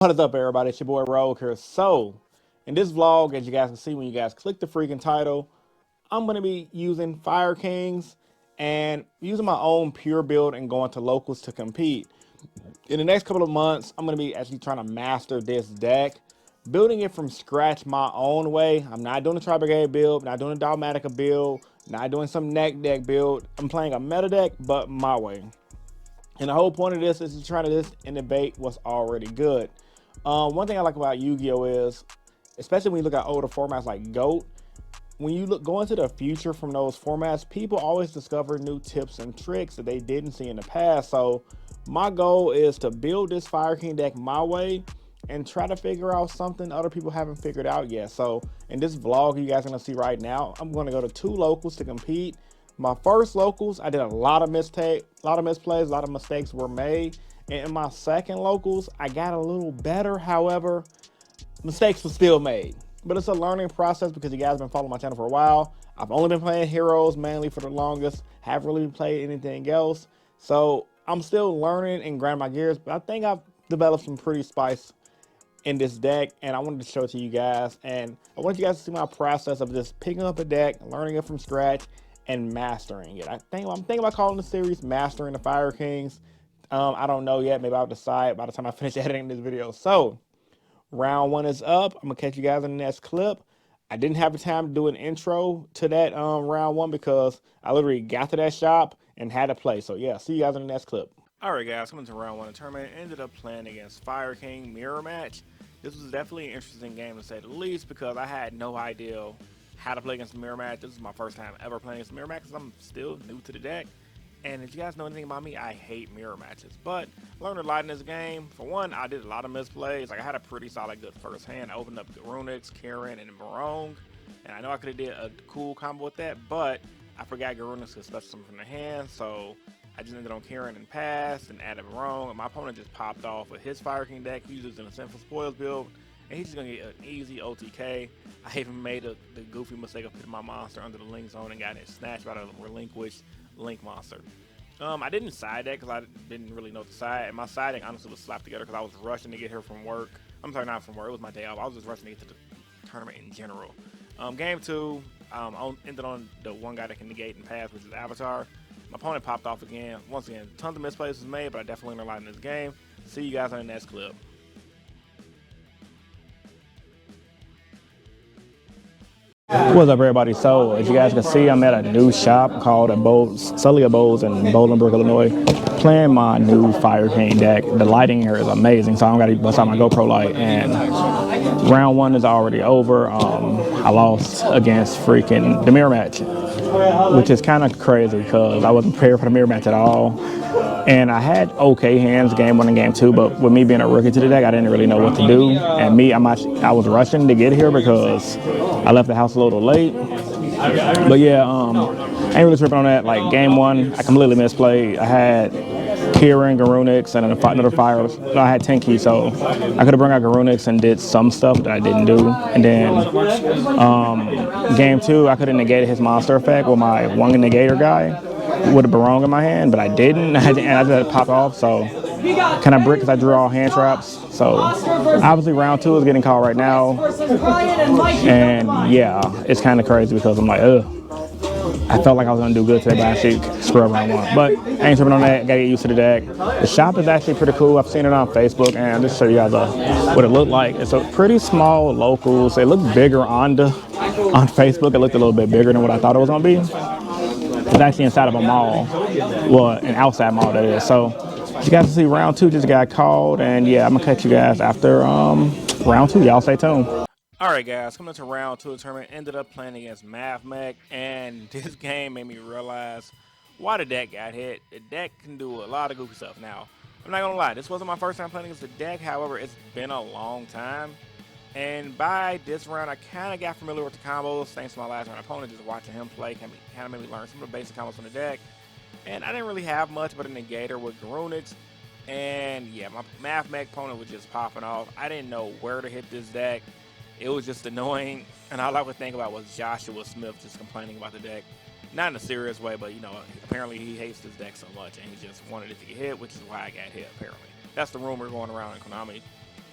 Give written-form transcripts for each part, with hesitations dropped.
What is up, everybody? It's your boy Rogue here. So, in this vlog, as you guys can see when you guys click the freaking title, I'm going to be using Fire Kings and using my own pure build and going to locals to compete. In the next couple of months, I'm going to be actually trying to master this deck, building it from scratch my own way. I'm not doing a Tri-Brigade build, not doing a Dogmatica build, not doing some neck deck build. I'm playing a meta deck, but my way. And the whole point of this is to try to just innovate what's already good. One thing I like about Yu-Gi-Oh is, especially when you look at older formats like GOAT, when you go into the future from those formats, people always discover new tips and tricks that they didn't see in the past. So my goal is to build this Fire King deck my way and try to figure out something other people haven't figured out yet. So in this vlog you guys are gonna see right now, I'm gonna go to 2 locals to compete. My first locals, I did a lot of misplays, a lot of mistakes were made. And in my second locals, I got a little better. However, mistakes were still made. But it's a learning process because you guys have been following my channel for a while. I've only been playing heroes mainly for the longest. Haven't really played anything else. So I'm still learning and grinding my gears. But I think I've developed some pretty spice in this deck, and I wanted to show it to you guys. And I want you guys to see my process of just picking up a deck, learning it from scratch, and mastering it. I'm thinking about calling the series Mastering the Fire Kings. I don't know yet. Maybe I'll decide by the time I finish editing this video. So round 1 is up. I'm gonna catch you guys in the next clip. I didn't have the time to do an intro to that round 1 because I literally got to that shop and had to play. So yeah, see you guys in the next clip. All right, guys, coming to round 1 of the tournament. Ended up playing against Fire King mirror match. This was definitely an interesting game to say the least because I had no idea how to play against the mirror match. This is my first time ever playing against the mirror match because I'm still new to the deck. And if you guys know anything about me, I hate mirror matches. But I learned a lot in this game. For one, I did a lot of misplays. Like I had a pretty solid good first hand. I opened up Garunix, Karen, and Barong. And I know I could have did a cool combo with that, but I forgot Garunix could special summon from the hand, so I just ended on Karen and passed and added wrong, and my opponent just popped off with his Fire King deck. He was using a Sinful Spoils build, and he's just gonna get an easy OTK. I even made the goofy mistake of putting my monster under the link zone and got it snatched by the relinquished link monster. I didn't side deck because I didn't really know the side, and my side deck honestly was slapped together because I was rushing to get here from work. I'm sorry, not from work, it was my day off. I was just rushing to get to the tournament in general. Game 2, ended on the one guy that can negate and pass, which is Avatar. My opponent popped off again. Once again, tons of misplays was made, but I definitely learned a lot in this game. See you guys on the next clip. What's up, everybody? So, as you guys can see, I'm at a new shop called Sully Abodes in Bolingbrook, Illinois, playing my new Fire King deck. The lighting here is amazing, so I don't got to bust out my GoPro light. And round 1 is already over. I lost against freaking the mirror match, which is kind of crazy because I wasn't prepared for the mirror match at all. And I had okay hands game 1 and game 2, but with me being a rookie to the deck, I didn't really know what to do. And I was rushing to get here because I left the house a little late. But yeah, I ain't really tripping on that. Like game 1, I completely misplayed. I had Kieran, Garunix, and another fire. No, I had 10 keys, so I could have brought out Garunix and did some stuff that I didn't do. And then game 2, I could have negated his monster effect with my one negator guy with a Barong in my hand, but I didn't, and I just had to pop off. So kind of brick because I drew all hand traps. So obviously round 2 is getting called right now, and yeah, it's kind of crazy because I'm like, ugh. I felt like I was gonna do good today, but I actually screwed round 1. But I ain't tripping on that. Gotta get used to the deck. The shop is actually pretty cool. I've seen it on Facebook, and I'll just show you guys what it looked like. It's a pretty small locals. It looked bigger on Facebook. It looked a little bit bigger than what I thought it was gonna be. It's actually inside of a mall, well, an outside mall that is. So you guys can see round 2 just got called, and yeah, I'm gonna catch you guys after round 2. Y'all stay tuned. All right, guys, coming to round 2 of the tournament, ended up playing against mathmech, and this game made me realize why the deck got hit. The deck can do a lot of goofy stuff. Now, I'm not gonna lie, this wasn't my first time playing against the deck. However, it's been a long time. And by this round, I kind of got familiar with the combos thanks to my last round opponent. Just watching him play kind of made me learn some of the basic combos from the deck. And I didn't really have much but a negator with Garunix. And yeah, my mathmech opponent was just popping off. I didn't know where to hit this deck. It was just annoying. And all I would think about was Joshua Smith just complaining about the deck. Not in a serious way, but you know, apparently he hates this deck so much and he just wanted it to get hit, which is why I got hit, apparently. That's the rumor going around in Konami.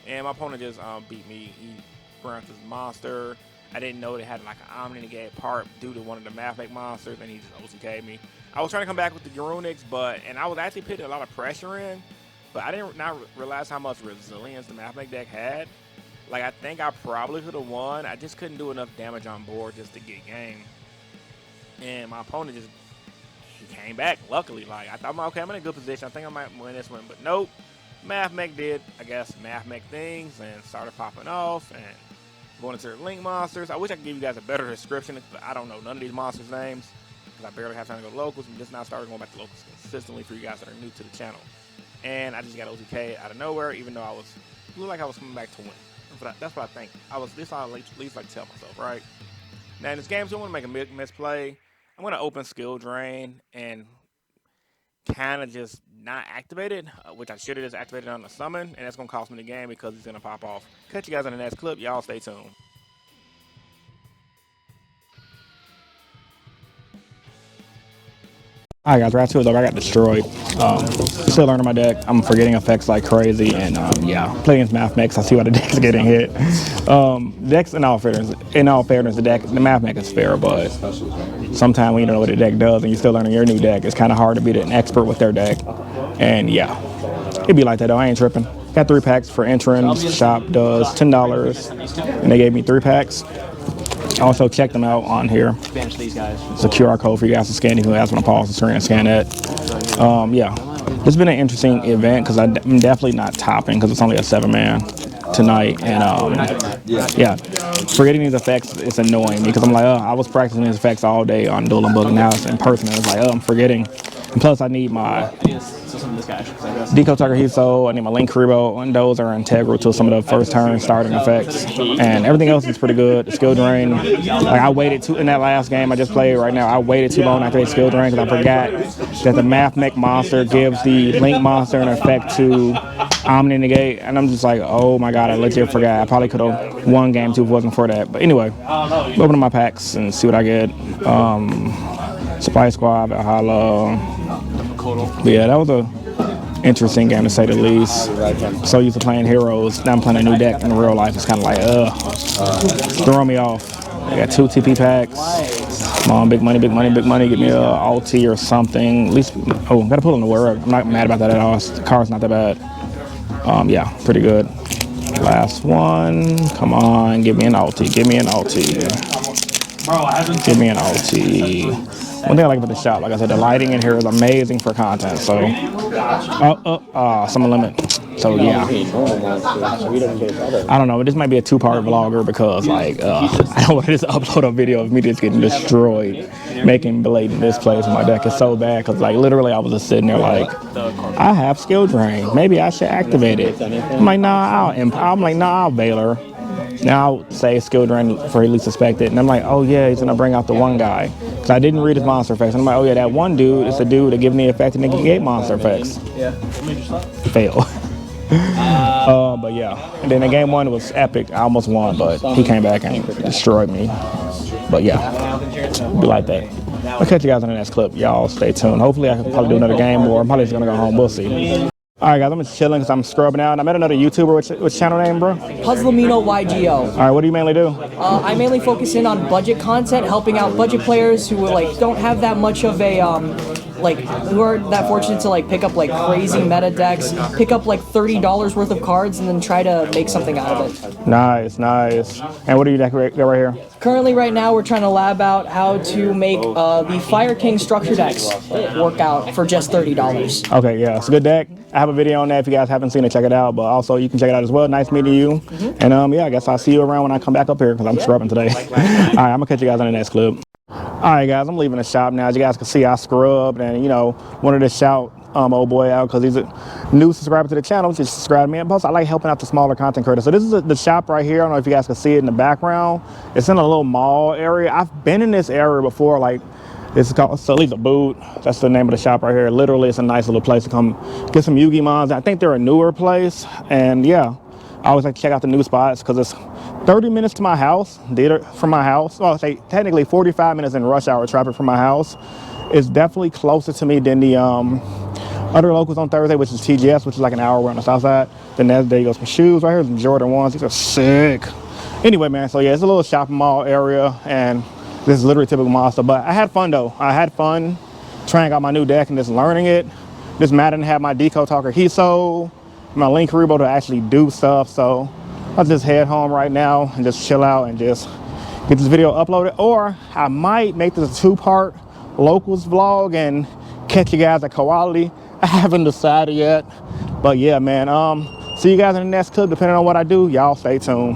And my opponent just beat me. He ran this monster. I didn't know they had like an Omni negate part due to one of the mathmech monsters, and he just OCK'd me. I was trying to come back with the Runics, and I was actually putting a lot of pressure in, but I didn't not realize how much resilience the mathmech deck had. Like, I think I probably could have won. I just couldn't do enough damage on board just to get game. And my opponent he came back, luckily. Like, I thought, okay, I'm in a good position. I think I might win this one. But nope. mathmech did, I guess, mathmech things and started popping off and going into their link monsters. I wish I could give you guys a better description, but I don't know none of these monsters' names because I barely have time to go to locals. I'm just now started going back to locals consistently for you guys that are new to the channel. And I just got OTK out of nowhere, even though looked like I was coming back to win. That's what I think. This I at least like tell myself, right? Now in this game, so I want to make a misplay. I'm going to open skill drain and kind of just not activate it, which I should have just activated on the summon, and that's going to cost me the game because he's going to pop off. Catch you guys in the next clip. Y'all stay tuned. Alright guys, right to it though, I got destroyed. Still learning my deck. I'm forgetting effects like crazy, and yeah, playing against mathmech, I see why the deck's getting hit. Decks, in all fairness, the mathmech is fair, but sometimes when you don't know what the deck does and you're still learning your new deck, it's kind of hard to be an expert with their deck. And yeah, it'd be like that though, I ain't tripping. Got 3 packs for entrance. Shop does $10, and they gave me 3 packs. Also, check them out on here. It's a QR code for you guys to scan if you guys want to pause the screen and scan that. Yeah, it's been an interesting event because I'm definitely not topping because it's only a 7-man tonight. And yeah, forgetting these effects, it's annoying because I'm like, I was practicing these effects all day on Dueling Book, and now it's in person. And it's like, I'm forgetting. And plus, I need my Deco Tucker Hiso, I need my Link Karibo, and those are integral to some of the first turn starting effects. And everything else is pretty good. The skill drain, like I waited in that last game I just played right now, I waited too long to activate skill drain because I forgot that the mathmech monster gives the Link monster an effect to Omni negate, and I'm just like, oh my god, I legit forgot. I probably could have won game 2 if it wasn't for that. But anyway, open up my packs and see what I get. Supply Squad, Valhalla. But yeah, that was a interesting game to say the least. So used to playing heroes, now I'm playing a new deck in real life. It's kind of like, throwing me off. I got 2 TP packs. Come on, big money, big money, big money. Get me a ulti or something. At least, gotta put on the word. I'm not mad about that at all. The card's not that bad. Yeah, pretty good. Last one. Come on, give me an ulti. Give me an ulti. Give me an ulti. One thing I like about the shop, like I said, the lighting in here is amazing for content. So, some limit. So yeah, I don't know. This might be a 2-part vlogger because like I don't want to just upload a video of me just getting destroyed, making blatant misplays with my deck. It's so bad because like literally I was just sitting there like, I have skill drain. Maybe I should activate it. I'm like, nah, I'll Valor. Now I'll say skill drain for at least suspected, and I'm like, oh yeah, he's gonna bring out the one guy because I didn't read his monster effects. And I'm like, oh yeah, that one dude is the dude that gives me effect and they get monster effects. Fail. But yeah, and then in game 1 it was epic. I almost won, but he came back and destroyed me. But yeah, be like that. I'll catch you guys in the next clip. Y'all stay tuned. Hopefully I can probably do another game, or I'm probably just gonna go home. We'll see. Alright guys, I'm just chilling because I'm scrubbing out. I met another YouTuber. Which channel name, bro? Puzzlemino YGO. Alright, what do you mainly do? I mainly focus in on budget content, helping out budget players who like don't have that much of a who are that fortunate to like pick up like crazy meta decks, pick up like $30 worth of cards, and then try to make something out of it. Nice, nice. And what do you got right here? Currently, right now, we're trying to lab out how to make the Fire King structure decks work out for just $30. Okay, yeah, it's a good deck. I have a video on that if you guys haven't seen it, check it out. But also, you can check it out as well. Nice meeting you. And yeah, I guess I'll see you around when I come back up here because I'm scrubbing today. All right, I'm gonna catch you guys in the next clip. Alright guys, I'm leaving the shop now. As you guys can see, I scrubbed and wanted to shout old boy out because he's a new subscriber to the channel. Just subscribe to me. And plus, I like helping out the smaller content creators. So this is the shop right here. I don't know if you guys can see it in the background. It's in a little mall area. I've been in this area before. Like, it's called Sully's a Boot. That's the name of the shop right here. Literally, it's a nice little place to come get some Yu-Gi mons. I think they're a newer place. And yeah, I always like to check out the new spots because it's 30 minutes to my house, from my house. Well, I'll say technically 45 minutes in rush hour traffic from my house. It's definitely closer to me than the Other locals on Thursday, which is TGS, which is like an hour away on the south side. Then that day goes some shoes. Right here, some Jordan 1s. These are sick. Anyway, man, so yeah, it's a little shopping mall area, and this is literally typical monster. But I had fun, though. I had fun trying out my new deck and just learning it. This Madden had my Deco Talker Hiso, my Link Rebo to actually do stuff. So I'll just head home right now and just chill out and just get this video uploaded. Or I might make this a 2-part locals vlog and catch you guys at Quality. I haven't decided yet. But yeah, man, see you guys in the next clip. Depending on what I do, y'all stay tuned.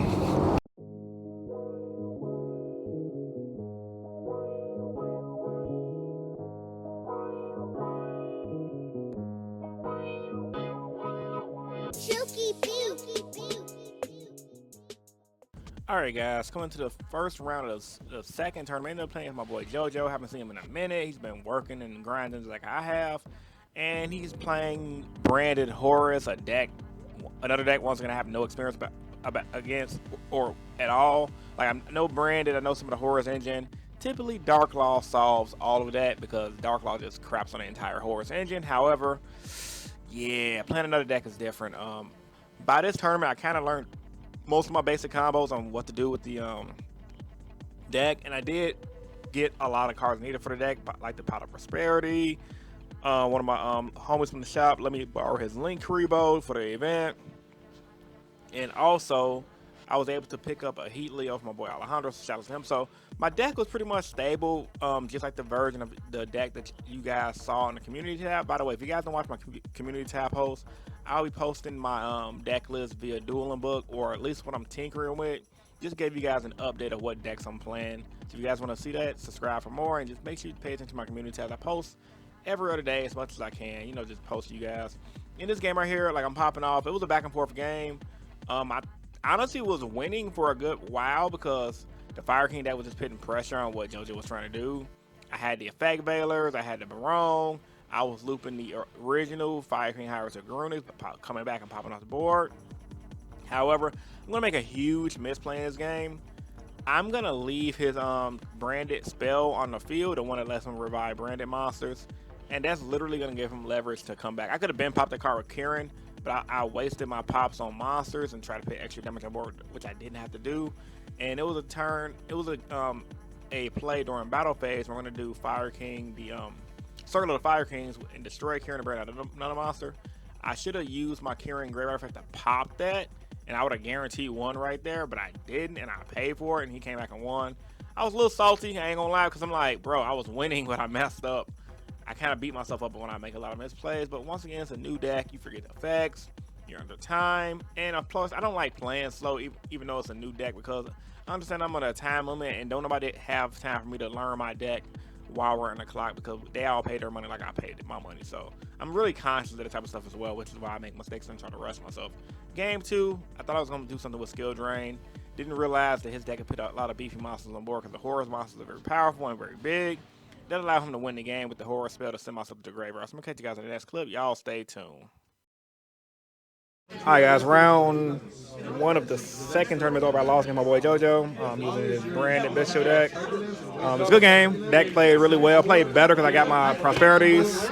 Alright guys, coming to the first round of the second tournament. I ended up playing with my boy Jojo. Haven't seen him in a minute. He's been working and grinding like I have. And he's playing branded Horus, another deck one's gonna have no experience against or at all. Like I know branded, I know some of the Horus engine. Typically Dark Law solves all of that because Dark Law just craps on the entire Horus engine. However, yeah, playing another deck is different. By this tournament I kind of learned most of my basic combos on what to do with the deck, and I did get a lot of cards needed for the deck, like the Pot of Prosperity. One of my homies from the shop let me borrow his Link Rebo for the event, and also I was able to pick up a Heat Leo from my boy Alejandro, so shout out to him. So my deck was pretty much stable, just like the version of the deck that you guys saw in the community tab. By the way, if you guys don't watch my community tab post, I'll be posting my deck list via Dueling Book, or at least what I'm tinkering with. Just gave you guys an update of what decks I'm playing. So if you guys want to see that, subscribe for more, and just make sure you pay attention to my community tab. I post every other day as much as I can, you know, just post to you guys. In this game right here, like I'm popping off, it was a back and forth game. I honestly was winning for a good while because the Fire King deck was just putting pressure on what JoJo was trying to do. I had the Effect Veilers, I had the Barone, I was looping the original Fire King Hyrus Agrunas, coming back and popping off the board. However, I'm going to make a huge misplay in this game. I'm going to leave his branded spell on the field, the one that lets him revive branded monsters. And that's literally going to give him leverage to come back. I could have been popped the card with Kieran, but I wasted my pops on monsters and tried to put extra damage on board, which I didn't have to do. And it was a turn, it was a play during battle phase. We're going to do Fire King, the Circle of the Fire Kings, and destroy Kieran and bring out another monster. I should have used my Kieran Graveyard Effect to pop that, and I would have guaranteed one right there, but I didn't, and I paid for it, and he came back and won. I was a little salty, I ain't gonna lie, because I'm like, bro, I was winning, but I messed up. I kind of beat myself up when I make a lot of misplays, but once again, it's a new deck. You forget the effects, you're under time, and plus, I don't like playing slow, even though it's a new deck, because I understand I'm on a time limit, and don't nobody have time for me to learn my deck while we're on the clock, because they all pay their money like I paid my money. So I'm really conscious of that type of stuff as well, which is why I make mistakes and try to rush myself. Game 2, I thought I was going to do something with skill drain. Didn't realize that his deck could put a lot of beefy monsters on board, because the Horus monsters are very powerful and very big. That allowed him to win the game with the Horus spell to send myself to the graveyard. So I'm going to catch you guys in the next clip. Y'all stay tuned. Alright guys, round 1 of the second tournament over. I lost against my boy JoJo, using his branded Bishop deck. It's a good game. Deck played really well. Played better because I got my Prosperities.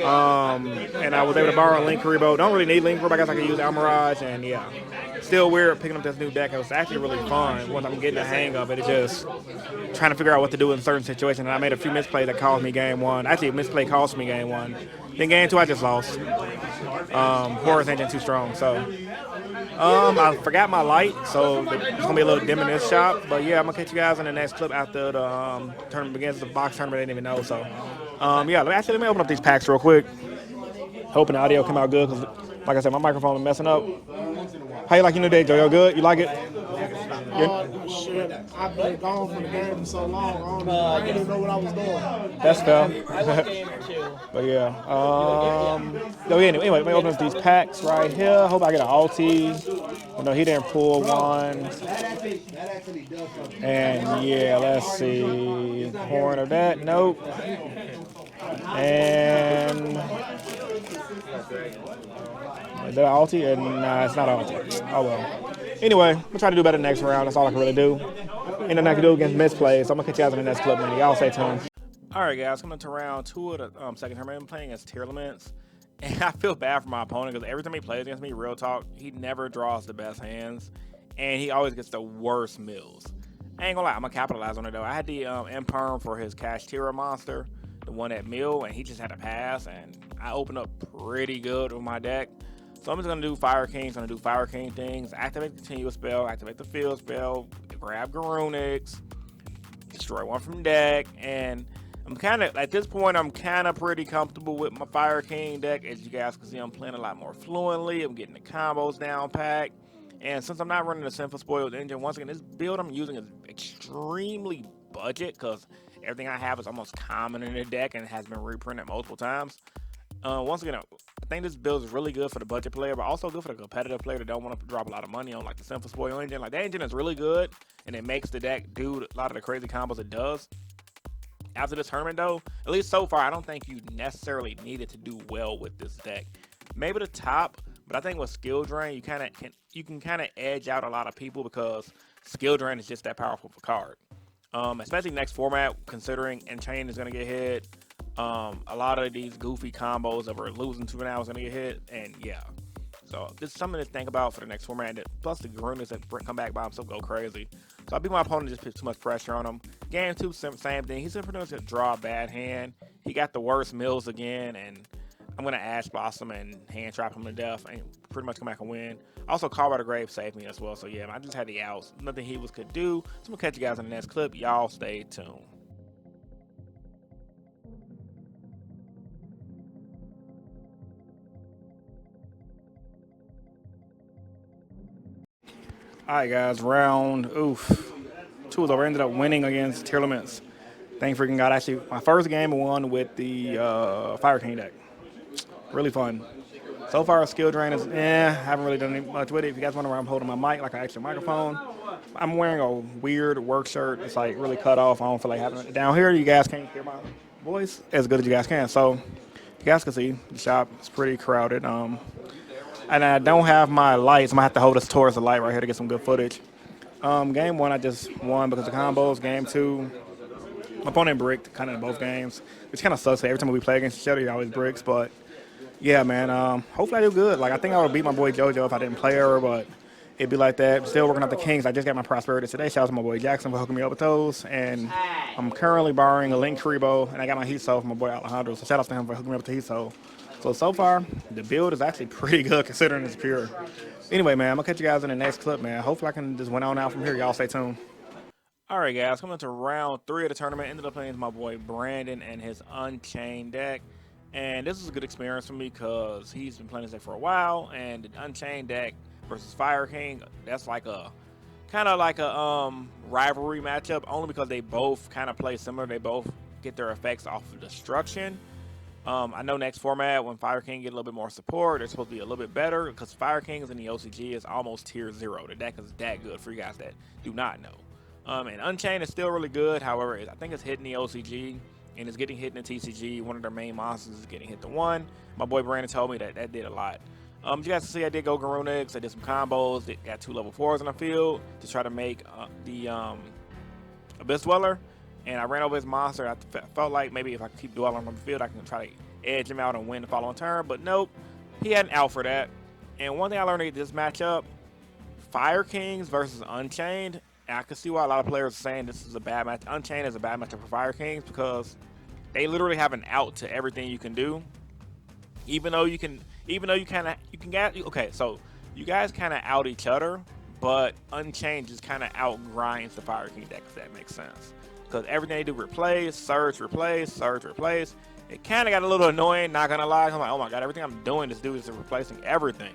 And I was able to borrow a Link Rebo. Don't really need Link Rebo. I guess I can use Almirage. And yeah, still weird picking up this new deck. It was actually really fun once I'm getting the hang of it. It's just trying to figure out what to do in certain situations. And I made a few misplays that cost me game 1. Actually, a misplay cost me game 1. Then game 2, I just lost. Horus engine too strong. So I forgot my light, so it's gonna be a little dim in this shop. But yeah, I'm gonna catch you guys in the next clip after the tournament begins. The box tournament, I didn't even know. So yeah, let me open up these packs real quick. Hoping the audio come out good, because like I said, my microphone is messing up. How you like your new day, Jojo? Good? You like it? Shit, I've been gone from the game for so long. I didn't even know what I was doing. That's fair. But yeah. Anyway, let me open up these packs right here. Hope I get an ulti. You know, he didn't pull one. And yeah, let's see. Horn of that. Nope. And is that an ulti? Nah, it's not an ulti. Oh well. Anyway, we'll try to do better next round. That's all I can really do. Ain't nothing I can do against misplays. So I'm gonna catch you guys in the next clip, man. Y'all stay tuned. All right, guys, coming to round 2 of the second tournament. I'm playing as tier limits, and I feel bad for my opponent because every time he plays against me, real talk, he never draws the best hands, and he always gets the worst mills. I ain't gonna lie, I'm gonna capitalize on it though. I had the imperm for his cash tier monster, the one at mill, and he just had to pass, and I opened up pretty good with my deck. So I'm just gonna do Fire Kings, gonna do Fire King things, activate the continuous spell, activate the field spell, grab Garunix, destroy one from deck, and I'm kind of, at this point, I'm kind of pretty comfortable with my Fire King deck. As you guys can see, I'm playing a lot more fluently. I'm getting the combos down packed. And since I'm not running the Sinful Spoiled engine, once again, this build I'm using is extremely budget because everything I have is almost common in the deck and has been reprinted multiple times. Once again, I think this build is really good for the budget player, but also good for the competitive player that don't want to drop a lot of money on like the Sinful Spoil engine. Like that engine is really good, and it makes the deck do a lot of the crazy combos it does. After this tournament, though, at least so far, I don't think you necessarily needed to do well with this deck. Maybe the top, but I think with Skill Drain, you can kind of edge out a lot of people because Skill Drain is just that powerful of a card. Especially next format, considering Enchain is going to get hit. A lot of these goofy combos that we're losing to now is going to get hit, and yeah. So this is something to think about for the next format. Plus the Garunas that come back by himself go crazy. So I beat my opponent, just put too much pressure on him. Game 2, same thing. He's pretty much gonna draw a bad hand. He got the worst mills again, and I'm gonna Ash Blossom and hand trap him to death and pretty much come back and win. Also, Call by the Grave saved me as well. So yeah, I just had the outs. Nothing he could do. So I'm gonna catch you guys in the next clip. Y'all stay tuned. Alright guys, round 2 was over. Ended up winning against tier limits. Thank freaking God. Actually, my first game I won with the Fire King deck. Really fun. So far, Skill Drain is haven't really done much with it. If you guys wonder why I'm holding my mic like an extra microphone, I'm wearing a weird work shirt. It's like really cut off. I don't feel like having it down here. You guys can't hear my voice as good as you guys can. So you guys can see the shop is pretty crowded. And I don't have my lights. I'm gonna have to hold this towards the light right here to get some good footage. Game 1, I just won because of combos. Game 2, my opponent bricked kind of in both games, which kind of sucks. Every time we play against each other, he always bricks. But yeah, man, hopefully I do good. Like I think I would beat my boy JoJo if I didn't play her, but it'd be like that. Still working out the Kings. I just got my Prosperity today. Shout out to my boy Jackson for hooking me up with those. And I'm currently borrowing a Link Karibo, and I got my Heat Soul from my boy Alejandro. So shout out to him for hooking me up with the Heat Soul. So far, the build is actually pretty good considering it's pure. Anyway, man, I'm going to catch you guys in the next clip, man. Hopefully I can just win on out from here. Y'all stay tuned. All right, guys, coming to round 3 of the tournament. Ended up playing with my boy Brandon and his Unchained deck. And this is a good experience for me because he's been playing this deck for a while. And the Unchained deck versus Fire King, that's like a kind of like a rivalry matchup, only because they both kind of play similar. They both get their effects off of destruction. I know next format, when Fire King get a little bit more support, they're supposed to be a little bit better because Fire Kings in the OCG is almost tier 0. The deck is that good for you guys that do not know. And Unchained is still really good. However, I think it's hitting the OCG and it's getting hit in the TCG. One of their main monsters is getting hit to 1. My boy Brandon told me that did a lot. You guys can see I did go Garunix. I did some combos. Got 2 level 4s on the field to try to make the Abyss Dweller. And I ran over his monster. I felt like maybe if I could keep dwelling on the field, I can try to edge him out and win the following turn. But nope, he had an out for that. And one thing I learned in this matchup, Fire Kings versus Unchained. And I can see why a lot of players are saying this is a bad match. Unchained is a bad matchup for Fire Kings because they literally have an out to everything you can do. Even though you can get, okay, so you guys kind of out each other, but Unchained just kind of out grinds the Fire King deck, if that makes sense. Because everything they do, replace, search, replace, search, replace. It kind of got a little annoying, not gonna lie. I'm like, oh my god, everything I'm doing, this dude is replacing everything.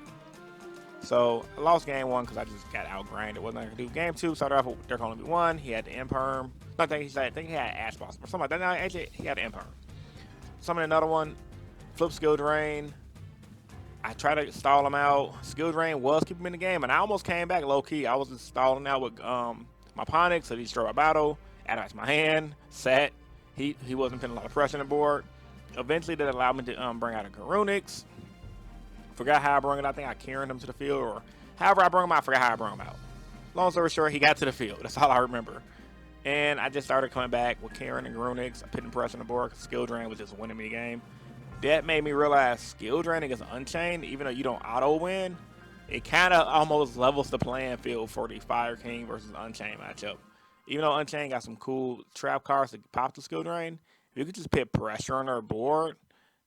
So I lost game 1 because I just got outgrinded. Wasn't I gonna do game 2? Started off with Dirk only 1. He had the Imperm. I think he had Ash Blossom or something like that. No, actually he had the Imperm. Summoned another one. Flip Skill Drain. I tried to stall him out. Skill Drain was keeping him in the game, and I almost came back low key. I was just stalling out with my Ponic, so he destroyed my battle. Add my hand, set. He wasn't putting a lot of pressure on the board. Eventually, that allowed me to bring out a Garunix. Forgot how I brought it. I think I carried him to the field, or however I brought him out. I forgot how I brought him out. Long story short, he got to the field. That's all I remember. And I just started coming back with Karen and Grunix. I put the pressure on the board because skill drain was just winning me the game. That made me realize skill draining is Unchained, even though you don't auto win. It kind of almost levels the playing field for the Fire King versus Unchained matchup. Even though Unchained got some cool trap cards to pop the skill drain, if you could just put pressure on their board,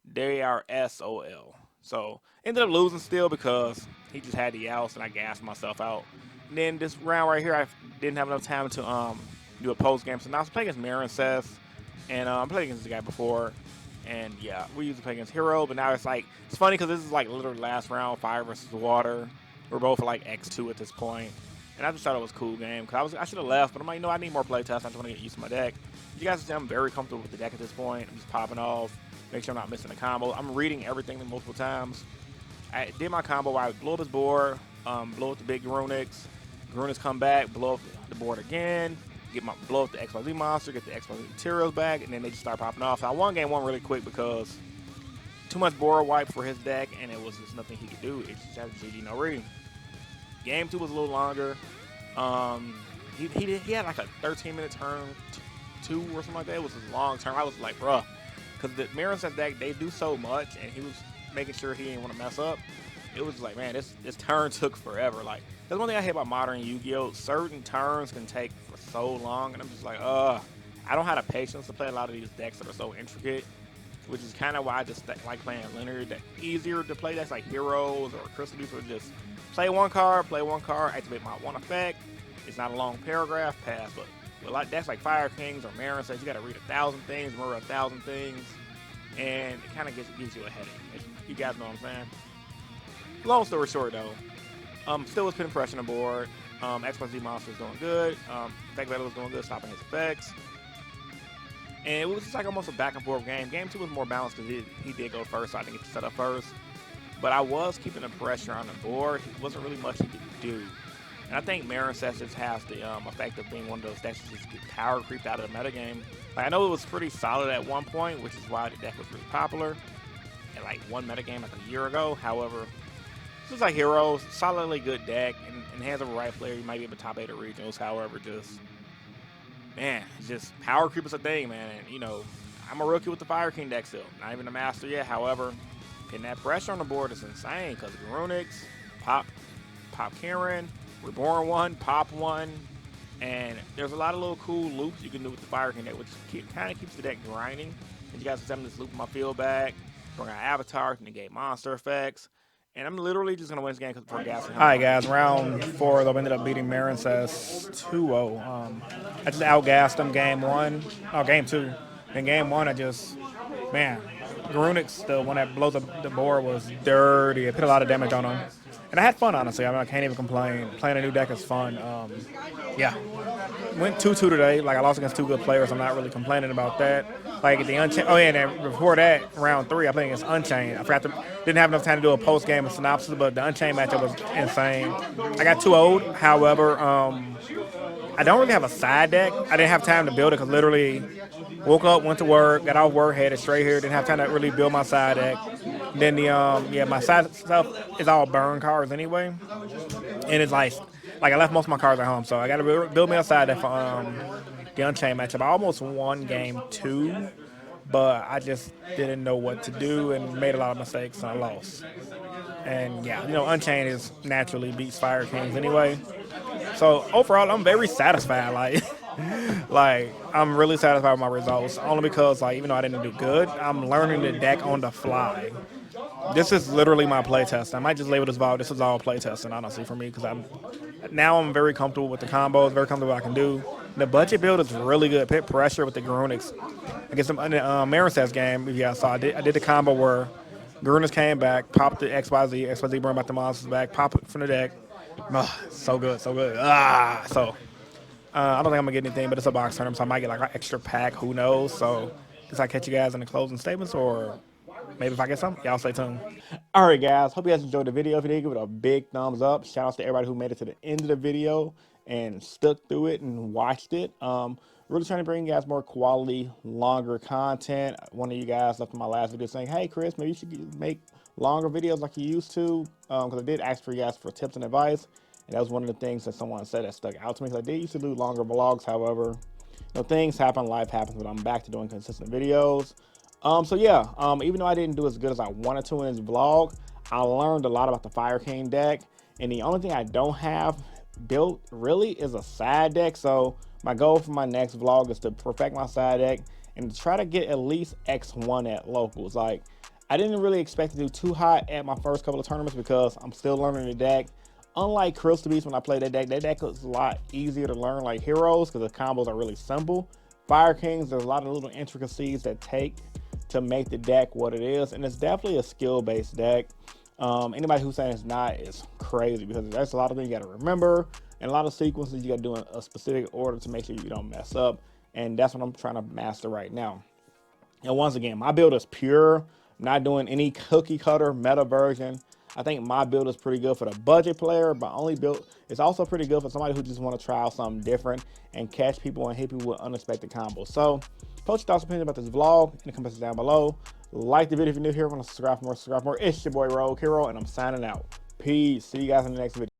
they are SOL. So ended up losing still because he just had the outs and I gassed myself out. And then this round right here, I didn't have enough time to do a post game. So now I was playing against Mirror and Seth, and I played against this guy before. And yeah, we used to play against Hero, but now it's like, it's funny because this is like literally last round, fire versus water. We're both like X2 at this point. And I just thought it was a cool game because I should have left, but I'm like, no, I need more play tests. I just want to get used to my deck. You guys see I'm very comfortable with the deck at this point. I'm just popping off, make sure I'm not missing a combo. I'm reading everything multiple times. I did my combo where I blow up his board, blow up the big Grunix. Grunix come back, blow up the board again, blow up the XYZ monster, get the XYZ materials back, and then they just start popping off. So I won game one really quick because too much board wipe for his deck, and it was just nothing he could do. It just had GG no reading. Game two was a little longer. He had like a 13-minute turn two or something like that. It was a long turn. I was like, bruh, because the Mirror's deck, they do so much, and he was making sure he didn't want to mess up. It was like, man, this turn took forever. Like, that's one thing I hate about modern Yu-Gi-Oh! Certain turns can take for so long, and I'm just like, I don't have the patience to play a lot of these decks that are so intricate, which is kind of why I just like playing linear. That easier to play decks like Heroes or Crystal Deuce, or just play one card, activate my one effect. It's not a long paragraph, pass, but with like decks like Fire Kings or Marin says, you got to read 1,000 things, remember 1,000 things, and it kind of gives you a headache. You guys know what I'm saying? Long story short, though, still was putting pressure on the board. XYZ Monster is doing good. Effect Battle was doing good, stopping his effects. And it was just like almost a back and forth game. Game two was more balanced because he did go first, so I didn't get to set up first. But I was keeping the pressure on the board. It wasn't really much he could do. And I think Marin just has the effect of being one of those decks that just get power creeped out of the metagame. Like, I know it was pretty solid at one point, which is why the deck was really popular in like one metagame like a year ago. However, this is like Heroes, solidly good deck, and hands of a right player, you might be able to top 8 of regionals. However, just power creep is a thing, man. And, you know, I'm a rookie with the Fire King deck still, not even a master yet. However, getting that pressure on the board is insane because Grunix, pop Karen, Reborn one, pop one, and there's a lot of little cool loops you can do with the Fire King deck, which kind of keeps the deck grinding. And you guys are having this loop in my field back, bring out avatars, negate monster effects. And I'm literally just going to win this game for gas. Alright guys, round 4, though, I ended up beating Marin says 2-0. I just outgassed him game 2. In game 1, Grunix, the one that blows up the board, was dirty. It put a lot of damage on him. And I had fun, honestly. I can't even complain. Playing a new deck is fun. Went 2-2 today. Like, I lost against 2 good players. I'm not really complaining about that. Like, the Unchained. Oh, yeah, and then before that, round 3, I played against Unchained. I didn't have enough time to do a post-game synopsis, but the Unchained matchup was insane. I got 2-0'd. However, I don't really have a side deck. I didn't have time to build it because literally woke up, went to work, got off work, headed straight here. Didn't have time to really build my side deck. Then my side stuff is all burn cards anyway, and it's like I left most of my cards at home, so I got to build me a side deck for the Unchained matchup. I almost won game 2, but I just didn't know what to do and made a lot of mistakes, and I lost. And yeah, Unchained is naturally beats Fire Kings anyway. So overall, I'm very satisfied. Like, I'm really satisfied with my results, only because, like, even though I didn't do good, I'm learning the deck on the fly. This is literally my playtest. I might just label this VOD. This is all playtesting, honestly, for me, because I'm very comfortable with the combos, very comfortable with what I can do. The budget build is really good. Pit pressure with the Grunix. Against the Marisas game, if you guys saw, I did the combo where Grunix came back, popped the XYZ brought back the monsters back, pop it from the deck. So good. I don't think I'm going to get anything, but it's a box tournament, so I might get like an extra pack. Who knows? So, guess I catch you guys in the closing statements, or maybe if I get some, y'all stay tuned. All right, guys. Hope you guys enjoyed the video. If you did, give it a big thumbs up. Shout out to everybody who made it to the end of the video and stuck through it and watched it. Really trying to bring you guys more quality, longer content. One of you guys left in my last video saying, hey, Chris, maybe you should make longer videos like you used to, because I did ask for you guys for tips and advice. And that was one of the things that someone said that stuck out to me, because I did used to do longer vlogs. However, things happen, life happens, but I'm back to doing consistent videos. So yeah, even though I didn't do as good as I wanted to in this vlog, I learned a lot about the Fire King deck, and the only thing I don't have built really is a side deck. So my goal for my next vlog is to perfect my side deck and to try to get at least X1 at locals. Like, I didn't really expect to do too hot at my first couple of tournaments because I'm still learning the deck. Unlike Crystal Beast, when I played that deck was a lot easier to learn like Heroes because the combos are really simple. Fire Kings, there's a lot of little intricacies that take to make the deck what it is, and it's definitely a skill-based deck. Anybody who's saying it's not is crazy because there's a lot of things you got to remember and a lot of sequences you got to do in a specific order to make sure you don't mess up, and that's what I'm trying to master right now. And once again, my build is pure. I'm not doing any cookie cutter meta version. I think my build is pretty good for the budget player, but only build it's also pretty good for somebody who just want to try out something different and catch people and hit people with unexpected combos. So post your thoughts and opinions about this vlog in the comments down below. Like the video if you're new here. Want to subscribe for more, subscribe for more. It's your boy Rogue Hero, and I'm signing out. Peace. See you guys in the next video.